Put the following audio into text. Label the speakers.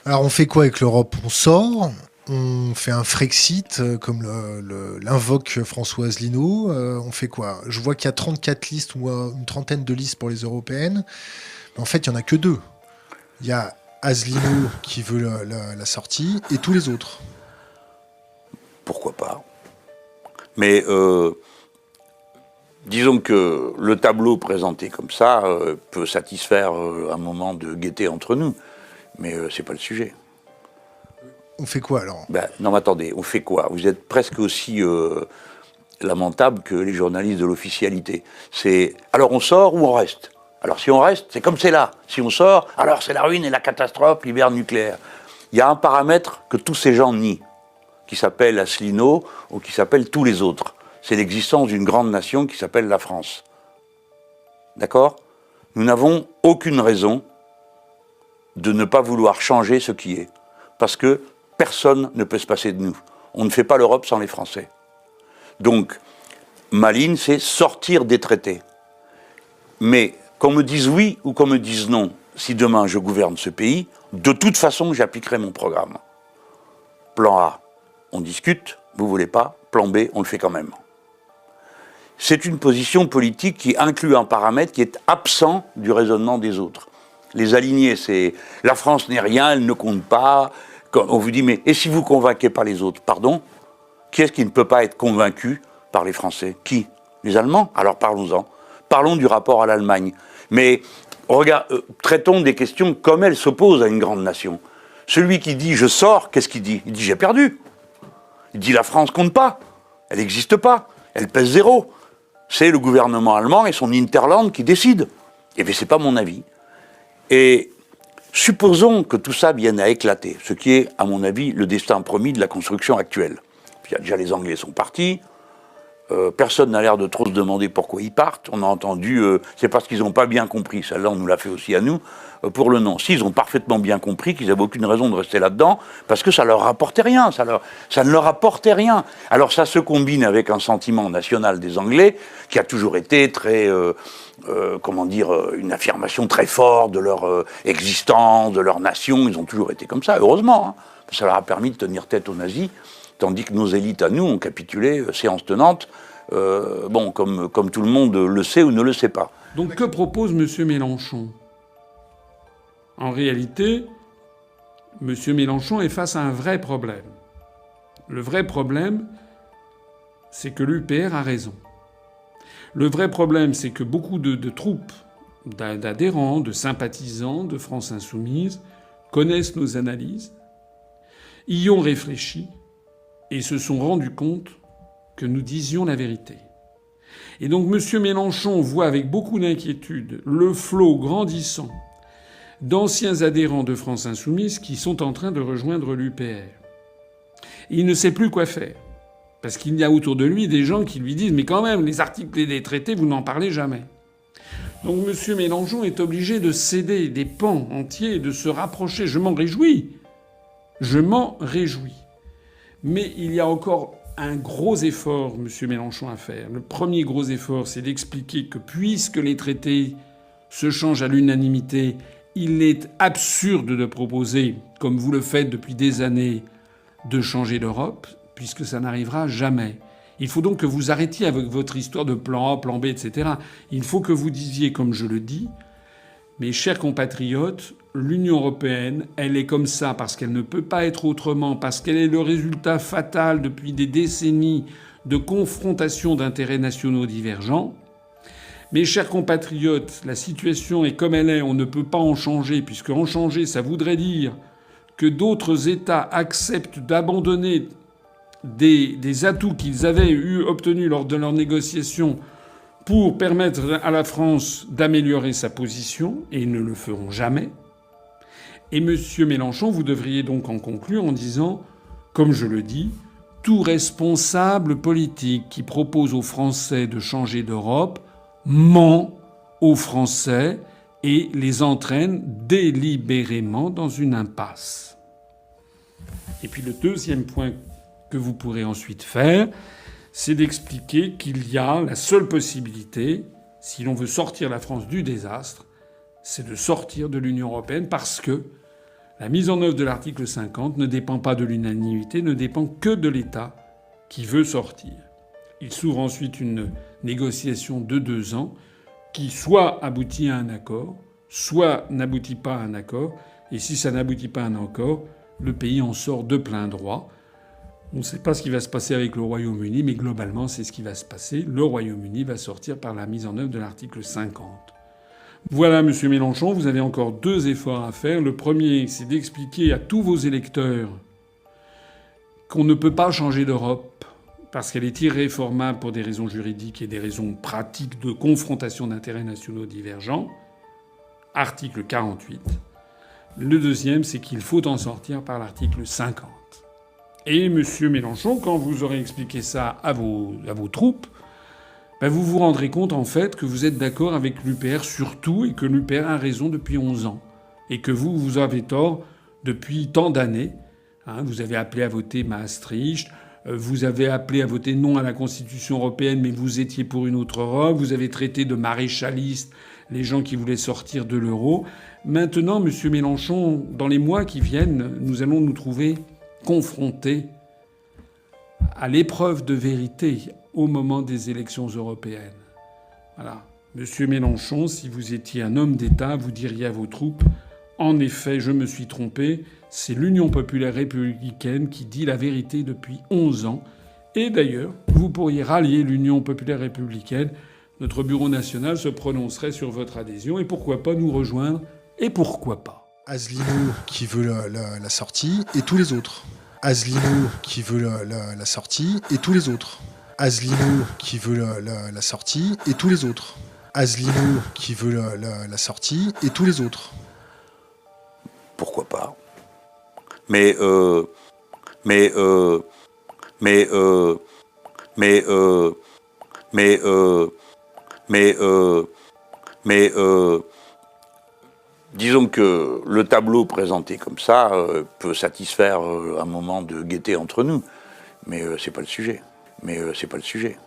Speaker 1: Alors on fait quoi avec l'Europe? On sort, on fait un Frexit, comme l'invoque François Asselineau. On fait quoi? Je vois qu'il y a 34 listes ou une trentaine de listes pour les européennes. Mais en fait, il n'y en a que deux. Il y a Asselineau qui veut la sortie et tous les autres.
Speaker 2: Pourquoi pas? Mais disons que le tableau présenté comme ça peut satisfaire un moment de gaieté entre nous, mais c'est pas le sujet.
Speaker 1: On fait quoi alors?
Speaker 2: Non, mais attendez, on fait quoi? Vous êtes presque aussi lamentable que les journalistes de l'officialité. Alors on sort ou on reste? Alors si on reste, c'est comme c'est là. Si on sort, alors c'est la ruine et la catastrophe, l'hiver nucléaire. Il y a un paramètre que tous ces gens nient, qui s'appelle Asselineau ou qui s'appelle tous les autres. C'est l'existence d'une grande nation qui s'appelle la France. D'accord? Nous n'avons aucune raison de ne pas vouloir changer ce qui est. Parce que personne ne peut se passer de nous. On ne fait pas l'Europe sans les Français. Donc, ma ligne, c'est sortir des traités. Mais qu'on me dise oui ou qu'on me dise non, si demain je gouverne ce pays, de toute façon, j'appliquerai mon programme. Plan A, on discute, vous voulez pas. Plan B, on le fait quand même. C'est une position politique qui inclut un paramètre qui est absent du raisonnement des autres. Les alignés, c'est la France n'est rien, elle ne compte pas. Quand on vous dit, mais et si vous ne convainquez pas les autres? Pardon? Qui est-ce qui ne peut pas être convaincu par les Français? Qui? Les Allemands? Alors parlons-en. Parlons du rapport à l'Allemagne. Mais traitons des questions comme elles s'opposent à une grande nation. Celui qui dit je sors, qu'est-ce qu'il dit? Il dit j'ai perdu. Il dit la France compte pas. Elle n'existe pas. Elle pèse zéro. C'est le gouvernement allemand et son hinterland qui décident. Et bien c'est pas mon avis. Et supposons que tout ça vienne à éclater, ce qui est, à mon avis, le destin promis de la construction actuelle. Déjà, les Anglais sont partis. Personne n'a l'air de trop se demander pourquoi ils partent. On a entendu, c'est parce qu'ils n'ont pas bien compris. Celle-là, on nous l'a fait aussi à nous, pour le non. Si, ils ont parfaitement bien compris qu'ils n'avaient aucune raison de rester là-dedans, parce que ça leur rapportait rien. Ça ne leur apportait rien. Alors ça se combine avec un sentiment national des Anglais, qui a toujours été très, une affirmation très forte de leur existence, de leur nation. Ils ont toujours été comme ça, heureusement. Hein. Ça leur a permis de tenir tête aux nazis. Tandis que nos élites à nous ont capitulé, séance tenante, comme tout le monde le sait ou ne le sait pas.
Speaker 3: Donc que propose M. Mélenchon? En réalité, M. Mélenchon est face à un vrai problème. Le vrai problème, c'est que l'UPR a raison. Le vrai problème, c'est que beaucoup de troupes, d'adhérents, de sympathisants de France Insoumise connaissent nos analyses, y ont réfléchi, et se sont rendus compte que nous disions la vérité. Et donc M. Mélenchon voit avec beaucoup d'inquiétude le flot grandissant d'anciens adhérents de France Insoumise qui sont en train de rejoindre l'UPR. Il ne sait plus quoi faire. Parce qu'il y a autour de lui des gens qui lui disent « Mais quand même, les articles des traités, vous n'en parlez jamais ». Donc M. Mélenchon est obligé de céder des pans entiers et de se rapprocher. Je m'en réjouis. Je m'en réjouis. Mais il y a encore un gros effort, M. Mélenchon, à faire. Le premier gros effort, c'est d'expliquer que puisque les traités se changent à l'unanimité, il est absurde de proposer, comme vous le faites depuis des années, de changer l'Europe, puisque ça n'arrivera jamais. Il faut donc que vous arrêtiez avec votre histoire de plan A, plan B, etc. Il faut que vous disiez, comme je le dis, mes chers compatriotes, l'Union européenne, elle est comme ça parce qu'elle ne peut pas être autrement, parce qu'elle est le résultat fatal depuis des décennies de confrontation d'intérêts nationaux divergents. Mes chers compatriotes, la situation est comme elle est, on ne peut pas en changer, puisque en changer, ça voudrait dire que d'autres États acceptent d'abandonner des atouts qu'ils avaient obtenus lors de leurs négociations pour permettre à la France d'améliorer sa position, et ils ne le feront jamais. Et M. Mélenchon, vous devriez donc en conclure en disant, comme je le dis, tout responsable politique qui propose aux Français de changer d'Europe ment aux Français et les entraîne délibérément dans une impasse. Et puis le deuxième point que vous pourrez ensuite faire, c'est d'expliquer qu'il y a la seule possibilité, si l'on veut sortir la France du désastre, c'est de sortir de l'Union européenne parce que La mise en œuvre de l'article 50 ne dépend pas de l'unanimité, ne dépend que de l'État qui veut sortir. Il s'ouvre ensuite une négociation de 2 ans qui soit aboutit à un accord, soit n'aboutit pas à un accord. Et si ça n'aboutit pas à un accord, le pays en sort de plein droit. On ne sait pas ce qui va se passer avec le Royaume-Uni, mais globalement, c'est ce qui va se passer. Le Royaume-Uni va sortir par la mise en œuvre de l'article 50. Voilà, monsieur Mélenchon, vous avez encore 2 efforts à faire. Le premier, c'est d'expliquer à tous vos électeurs qu'on ne peut pas changer d'Europe parce qu'elle est irréformable pour des raisons juridiques et des raisons pratiques de confrontation d'intérêts nationaux divergents. Article 48. Le deuxième, c'est qu'il faut en sortir par l'article 50. Et monsieur Mélenchon, quand vous aurez expliqué ça à vos troupes, vous vous rendrez compte en fait que vous êtes d'accord avec l'UPR sur tout et que l'UPR a raison depuis 11 ans. Et que vous avez tort depuis tant d'années. Vous avez appelé à voter Maastricht, vous avez appelé à voter non à la Constitution européenne, mais vous étiez pour une autre Europe, vous avez traité de maréchalistes les gens qui voulaient sortir de l'euro. Maintenant, monsieur Mélenchon, dans les mois qui viennent, nous allons nous trouver confrontés à l'épreuve de vérité au moment des élections européennes. Voilà. Monsieur Mélenchon, si vous étiez un homme d'État, vous diriez à vos troupes « En effet, je me suis trompé. C'est l'Union populaire républicaine qui dit la vérité depuis 11 ans. Et d'ailleurs, vous pourriez rallier l'Union populaire républicaine. Notre bureau national se prononcerait sur votre adhésion. Et pourquoi pas nous rejoindre? Et pourquoi pas ?»
Speaker 1: Asselineau qui veut la sortie et tous les autres. Asselineau qui veut la sortie et tous les autres. Asselineau qui veut la sortie et tous les autres. Asselineau qui veut la sortie et tous les autres.
Speaker 2: Pourquoi pas? Disons que le tableau présenté comme ça peut satisfaire un moment de gaieté entre nous, mais c'est pas le sujet. Mais c'est pas le sujet.